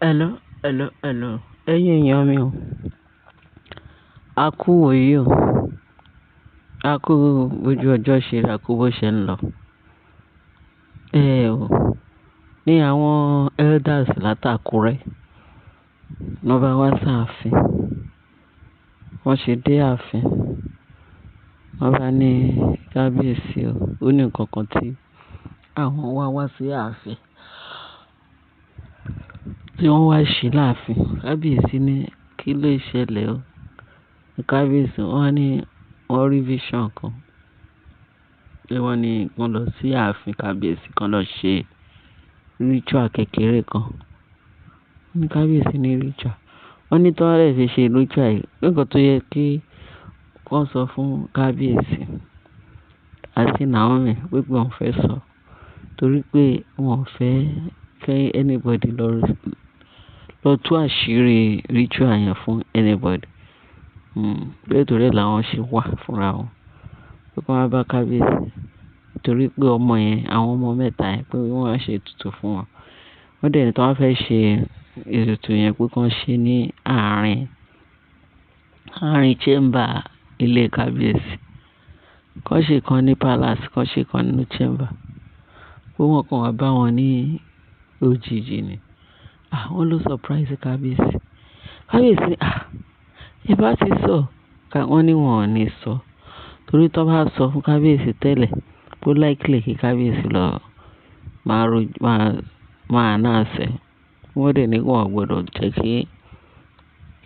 Hello, hello, hello. Ẹ̀yin èèyàn mi o. A kú wòyí o. A kú ojú ọjọ́ ṣe, a kú bó ṣe ń lọ. Ní àwọn elders látàkúrẹ́, wọ́n bá wá sáàfin. Wọ́n ṣe dé ààfin. Wọ́n bá ní kábíyèsí o. Ó ní nǹkan kan tí àwọn wá sí ààfin. Tí wọ́n wá ṣe láàfin. Kábíyèsí ní kí ló ṣẹlẹ̀ o. Kábíyèsí wọ́n ní wọ́n rí vision kan. Pé wọ́n ní kán lọ sí ààfin kábíyèsí kan lọ ṣe ritual kékeré kan. Ní kábíyèsí ní ritual. Wọ́n ní tí wọ́n lè fi ṣe ritual yìí. Nǹkan tó yẹ kí wọ́n sọ fún kábíyèsí àti Naomi pé wọ́n fẹ́ sọ. Torí pé wọ́n fẹ́ kí anybody lọ tú àṣírí ritual yẹn fún anybody. Torí ẹ̀ làwọn ṣe wà fúnra wọn. Pé kí wọ́n bá kábíyèsí. Torí pé ọmọ yẹn, àwọn ọmọ mẹ́ta yẹn pé wọ́n ṣe ètùtù fún wọn. Wọ́n dẹ̀ ní tí wọ́n fẹ́ ṣe ètùtù yẹn pé kí wọ́n ṣe ní àárín chamber ilé kábíyèsí. Kán ṣe kan ní palace, kán ṣe kan nínú chamber. Pé wọ́n kàn wá bá wọn ní òjijì ni. Wọ́n ló surprise kábíyèsí. Kábíyèsí ní ẹ bá ti sọ. Wọ́n ní wọn ò ní sọ. Torí tí wọ́n bá sọ fún kábíyèsí tẹ́lẹ̀, ó likely kí kábíyèsí lọ máa announce. Wọ́n dẹ̀ ní wọn ò gbọdọ̀ jẹ́ kí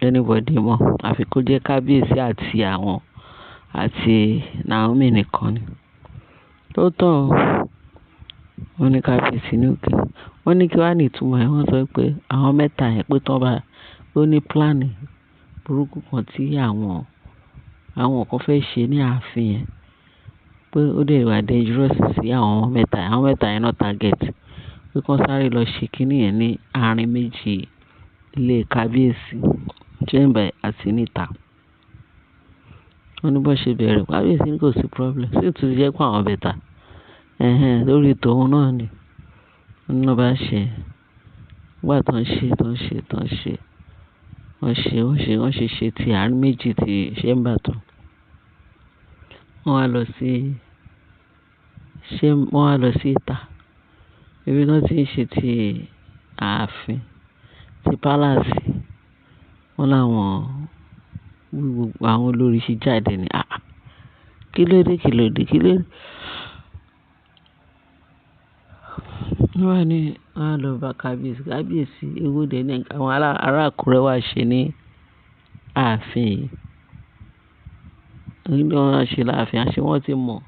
anybody mọ̀. Àfi kó jẹ́ kábíyèsí àti Naomi nìkan ni. Lóòótọ́ wọ́n ní kábíyèsí ní òkè. Wọ́n ní kí wá ní ìtumọ̀ ẹ̀. Wọ́n sọ pé àwọn mẹ́ta yẹn pé ó ní plan burúkú kan tí àwọn kan fẹ́ ṣe ní ààfin yẹn. Pé ó dẹ̀ wà dangerous sí àwọn ọmọ mẹ́ta. Àwọn mẹ́ta yẹn náà target. Pé kán sáré lọ ṣe kíní yẹn ní àárín méjì ilé kábíyèsí, chamber àti níta. Wọ́n ní bó ṣe bẹ̀rẹ̀. Kábíyèsí ní kò sí problem. Sí tún jẹ́ pé àwọn bẹ̀ta. Lórí tòun náà ni. Wọ́n ní wọ́n bá ṣe. Nígbà tó ń ṣe. Wọ́n ṣe ti àárín méjì ti chamber tán. Wọ́n wá lọ sí ìta. Ibi tí wọ́n ti ń ṣe ti ààfin, ti palace. Wọ́n láwọn àwọn olórí ṣì jáde ní. Kí ló dé? Wọ́n á lọ bá kábíyèsí. Kábíyèsí ewu dẹ̀ ní àwọn ará Àkúrẹ́ wá ṣe ní ààfin yìí. Nígbà wọ́n ṣe láàfin, àṣé wọ́n ti mọ̀.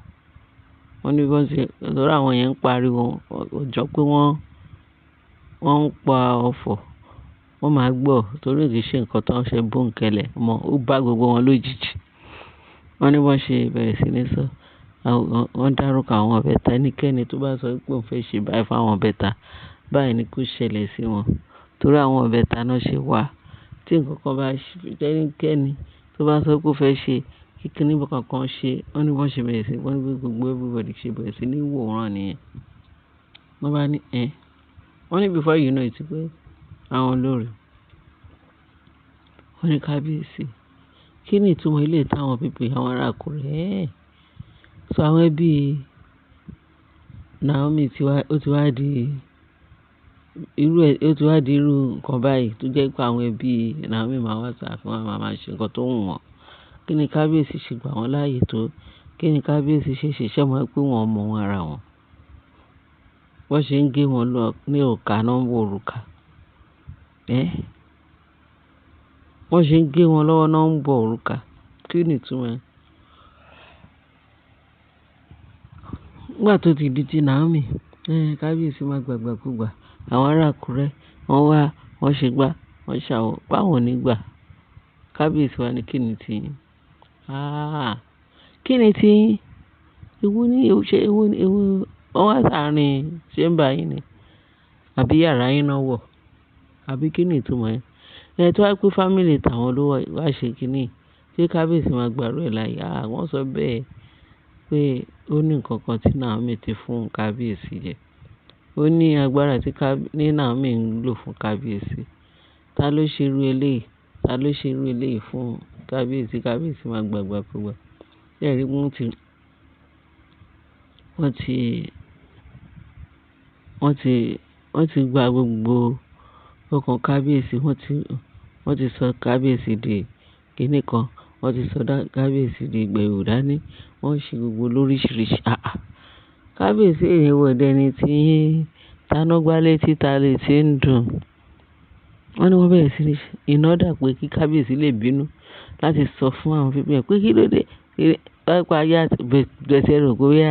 Wọ́n ní bọ́n ṣe, lórí àwọn yẹn ń pariwo. Ọjọ́ pé wọ́n ń pa ọ̀fọ̀. Wọ́n máa gbọ́. Torí kì í ṣe nǹkan tó ń ṣe bóńkẹ́lẹ́ mọ́. Ó bá gbogbo wọn lójijì. Wọ́n ní bọ́n ṣe bẹ̀rẹ̀ sí ní sọ. Wọ́n dárúkọ àwọn ọ̀bẹ̀ta. Ẹnikẹ́ni tó bá sọ pé òun fẹ́ ṣe báyìí fún àwọn ọ̀bẹ̀ta, báyìí ni kó ṣẹlẹ̀ sí wọn. Torí àwọn ọ̀bẹ̀ta náà ṣe wà. Tí nǹkan kan bá ṣe ẹnikẹ́ni tó bá sọ pé ó fẹ́ ṣe kíní kankan ṣe, wọ́n ní bọ́n ṣe bẹ̀rẹ̀ sí. Wọ́n ní gbogbo everybody ṣe bẹ̀rẹ̀ sí ní wòran nìyẹn. Wọ́n bá ní wọ́n ní before you know it pé àwọn olórí. Wọ́n ní kábíyèsí. Kí ni ìtumọ̀ ilé táwọn people àwọn ará Àkúrẹ́? So àwọn ẹbí Naomi ó ti wá di irú nǹkan báyìí tó jẹ́ pé àwọn ẹbí Naomi máa wá sáàfin wọn máa ṣe nǹkan tó wù wọ́n. Kí ni kábíyèsí ṣe gbà wọ́n láàyè tó? Kí ni kábíyèsí ṣe ṣiṣẹ́ mọ́ pé wọ́n mọ wọn ara wọn? Wọ́n ṣe ń gé wọn lọ ní òkà náà wọ òrùka. Wọ́n ṣe ń gé wọn lọ́wọ́ náà ń bọ òrùka. Kí ni ìtumọ̀ ẹ̀? Nígbà tó ti di ti Naomi, kábíyèsí máa gbàgbàkúgbà. Àwọn ará Àkúrẹ́ wọ́n ṣe gbá, wọ́n ṣàwọ̀. Báwọn ní gbà. Kábíyèsí wa ní kí ni ti yín? Kí ni ti yín? Wọ́n wá sáàárín chamber yín ni. Àbí yàrá yín náà wọ̀. Àbí kí ni ìtumọ̀ ẹ̀? Tó wá pé family tàwọn ló wá ṣe kíní. Ṣé kábíyèsí máa gbàrú ẹ̀ láyé? Wọ́n sọ bẹ́ẹ̀ pé ó ní nǹkan kan tí Naomi ti fún kábíyèsí jẹ. ó ní agbára tí Naomi ń lò fún kábíyèsí. Ta ló ṣe irú eléyìí? Ta ló ṣe irú eléyìí fún kábíyèsí? Kábíyèsí máa gbàgbà púpọ̀. Ẹ̀rí wọ́n ti gba gbogbo ọkàn kábíyèsí. Wọ́n ti sọ kábíyèsí di kinní kan. Wọ́n ti sọ kábíyèsí di gbẹ̀wò dání. Wọ́n ṣe gbogbo lóríṣiríṣi. Kábíyèsí èyí wọ̀dẹ ni tí tanágbálé títa lè ti ń dùn. Wọ́n ní wọ́n bẹ̀rẹ̀ sí ní iná dà pé kí kábíyèsí lè bínú láti sọ fún àwọn fífi ẹ̀ pé kí ló dé pápá ayé àti bẹ̀sẹ̀ rò bóyá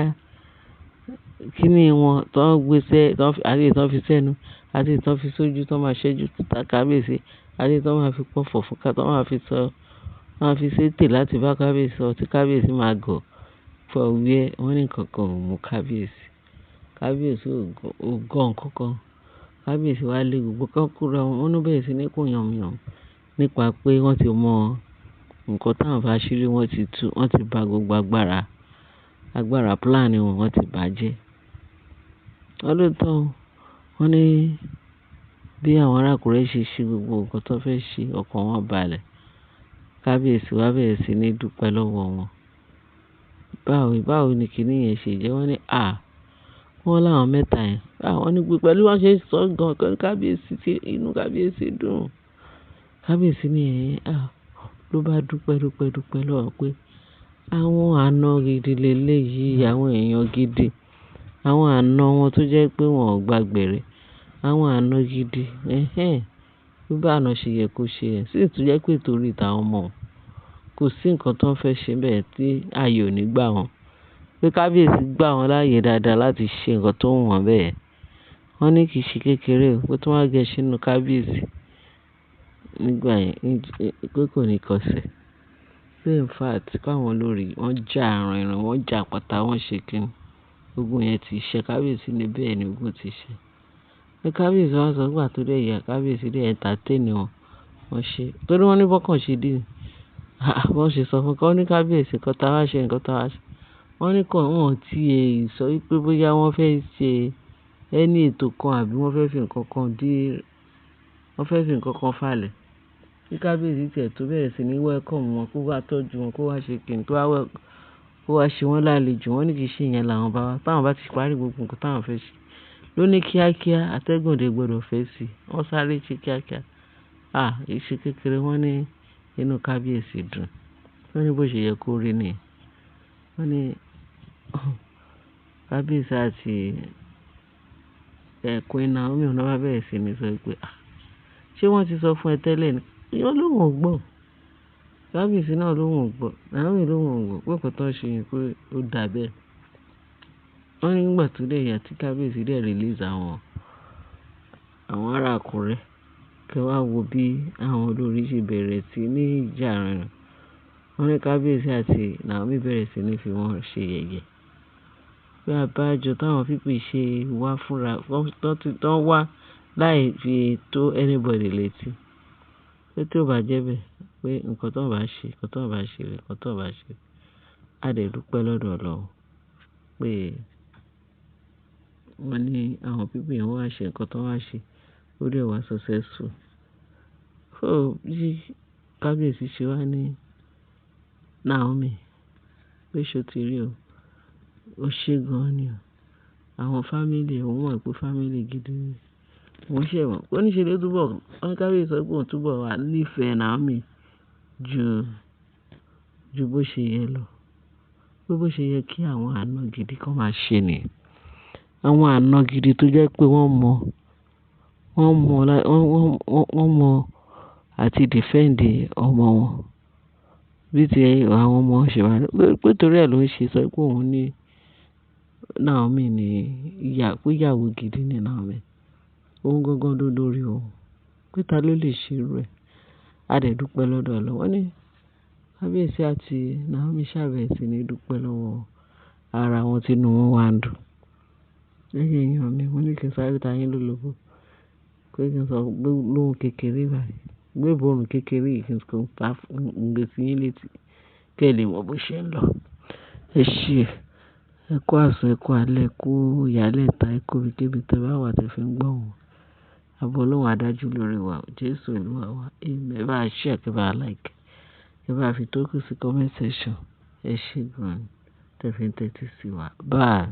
kíní wọn tó ń gbéṣẹ́ àti ìtàn fi sẹ́nu àti ìtàn fi sójú tó máa ṣẹ́jú ta kábíyèsí àti ìtàn máa fi pọ̀fọ̀ fún ká tó máa fi sọ máa fi ṣètè láti bá kábíyèsí sọ tí kábíyèsí máa gọ̀ fọ wíẹ́ wọ́n ní kankan ò mú kábíyèsí. Kábíyèsí ò gọ̀ nǹkankan. Kábíyèsí wá lé gbogbo kankúrò wọn ní bẹ̀rẹ̀ sí ní kó yànmùyàn nípa pé wọ́n ti mọ nǹkan táwọn bá ṣírí wọ́n ti tú wọ́n ti ba gbogbo agbára pílánì wọ́n ti bàjẹ́. Ọlọ́tọ̀ wọ́n ní bí àwọn arákùnrin ṣe gbogbo nǹkan tó fẹ́ ṣe ọkàn wọn balẹ̀. Kábíyèsí wá bẹ̀rẹ̀ sí ní dúpẹ́ lọ́wọ́ wọn. Báwo ni kinní yẹn ṣe jẹ́? Wọ́n ní wọ́n láwọn mẹ́ta yẹn. Wọ́n ní pẹ̀lú wọ́n ṣe sọ gan kábíyèsí tí inú kábíyèsí dùn. Kábíyèsí ní ló bá dúpẹ́ lọ́wọ́ pé àwọn àna gidi leléyìí, àwọn èèyàn gidi, àwọn àna wọn tó jẹ́ pé wọn ò gbàgbèrè, àwọn àna gidi, bí bá àna ṣe yẹ kó ṣe ẹ̀ sì tún jẹ́ pé torí tàwọn ọmọ kò sí nǹkan tó ń fẹ́ ṣe bẹ́ẹ̀ tí ààyè ò ní gbà wọ́n. Pé kábíyèsí gbà wọ́n láàyè dáadáa láti ṣe nǹkan tó wù wọ́n bẹ́ẹ̀. Wọ́n ní kì í ṣe kékeré o pé tí wọ́n á gẹ sínú kábíyèsí nígbà yẹn pé kò ní kọsẹ̀. Pé in fact káwọn olórí wọ́n já àrùn ìrìn wọ́n já pátá wọ́n ṣe kíni. Ogun yẹn ti ṣe kábíyèsí ní bẹ́ẹ̀ ni ogun ti ṣe. Pé kábíyèsí wá sọ gbà tó dẹ̀ yà kábíyèsí dẹ̀ entertain wọ́n ṣe. Torí wọ́n ní bọ́kàn ṣe dì. Wọ́n ṣe sọ fún ká ní kábíyèsí nǹkan tá wá ṣe nǹkan tá wá ṣe. Wọ́n ní kàn wọ́n ti sọ wípé bóyá wọ́n fẹ́ ṣe ẹni ètò kan àbí wọ́n fẹ́ fi nǹkan kan falẹ̀. Kí kábíyèsí tiẹ̀ tó bẹ̀rẹ̀ sí ní welcome wọn kó wá tọ́jú wọn kó wá ṣe kíni kó wá ṣe wọ́n lálejò. Wọ́n ní kì í ṣe ìyẹn làwọn bá wá. Táwọn bá ti parí gbogbo nǹkan táwọn fẹ́ ṣe. Ló ní kíákíá atẹ́gùn òde gbọdọ̀ fẹ́ sí i. Wọ́n sáré ṣe kíákíá. Ìṣe kékeré wọ́n ní inú kábíyèsí dùn. Wọ́n ní bó ṣe yẹ kó rí ni. Wọ́n ní kábíyèsí àti Queen Naomi ọ̀nà bá bẹ̀rẹ̀ sí ní sọ pé ṣé wọ́n ti sọ fún ẹ tẹ́lẹ̀ ni? Wọ́n lóhùn ò gbọ́. Kábíyèsí náà lóhùn ò gbọ́. Naomi lóhùn ò gbọ́ pé kò tán ṣe yẹn pé ó dà bẹ́ẹ̀. Wọ́n ní nígbà tó dẹ̀ yà tí kábíyèsí dẹ̀ release àwọn ará Àkúrẹ́ kí wá wo bí àwọn olórí ṣe bẹ̀rẹ̀ sí ní ìjà rìn. Wọ́n ní kábíyèsí àti Naomi bẹ̀rẹ̀ sí ní fi wọ́n ṣe yẹ̀yẹ́. Pé àbájọ táwọn pípì ṣe wá fúnra tán wá láì fi tó anybody létí. Pé tí ó bá jẹ́ bẹ́ẹ̀ pé nǹkan tó bá ṣe a dẹ̀ dúpẹ́ lọ́dọ̀ Ọlọ́run pé wọ́n ní àwọn pípì yẹn wá ṣe nǹkan tó wá ṣe ó dẹ̀ wá successful. Bí kábíyèsí ṣe wá ní Naomi pé ṣó ti rí o ó ṣe gan ni o àwọn fámìlì òun mọ̀ pé fámìlì gidi ni wọ́n ṣe wọ́n ó ní ṣe ló túbọ̀ wọ́n kábíyèsí sọ pé òun túbọ̀ wà nífẹ̀ẹ́ Naomi ju bó ṣe yẹ lọ pé bó ṣe yẹ kí àwọn àna gidi kan máa ṣe ni àwọn àna gidi tó jẹ́ pé wọ́n mọ àti defend ọmọ wọn bí ti àwọn ọmọ ṣe wà pé torí ẹ̀ ló ń ṣe sọ pé òun ní Naomi ní ìyàwó gidi ní Naomi òun gangan ló lórí òun pé ta ló lè ṣe irú ẹ̀ a dẹ̀ dúpẹ́ lọ́dọ̀ Ọlọ́run ní kábíyèsí àti Naomi ṣàbẹ̀wò sí ní dúpẹ́ lọ́wọ́ ara wọn tí inú wọn wá ń dùn lẹ́yìn èèyàn mi wọ́n ní kí n sáré ta yín lólobó pé kí n sọ lóhun kékeré báyìí gbé ìbòrùn kékeré yìí kí n ta gbé sí yín létí kẹ́ ẹ lè mọ̀ bó ṣe ń lọ ẹ ṣé. Ẹ kú àsán, ẹ kú alẹ́, ẹ kú ìyálẹ̀ta, ẹ kú ibikíbi tẹ́ bá wà tẹ́ fi ń gbọ́ wọn. Ààbò Ọlọ́run á dájú lórí wa, Jésù Olúwa wa. Amen. Ẹ bá share, ẹ bá like, ẹ bá fi tó kù sí comment section. Ẹ ṣé gan-an tẹ́ fi ń tẹ́tí sí wa. Bye.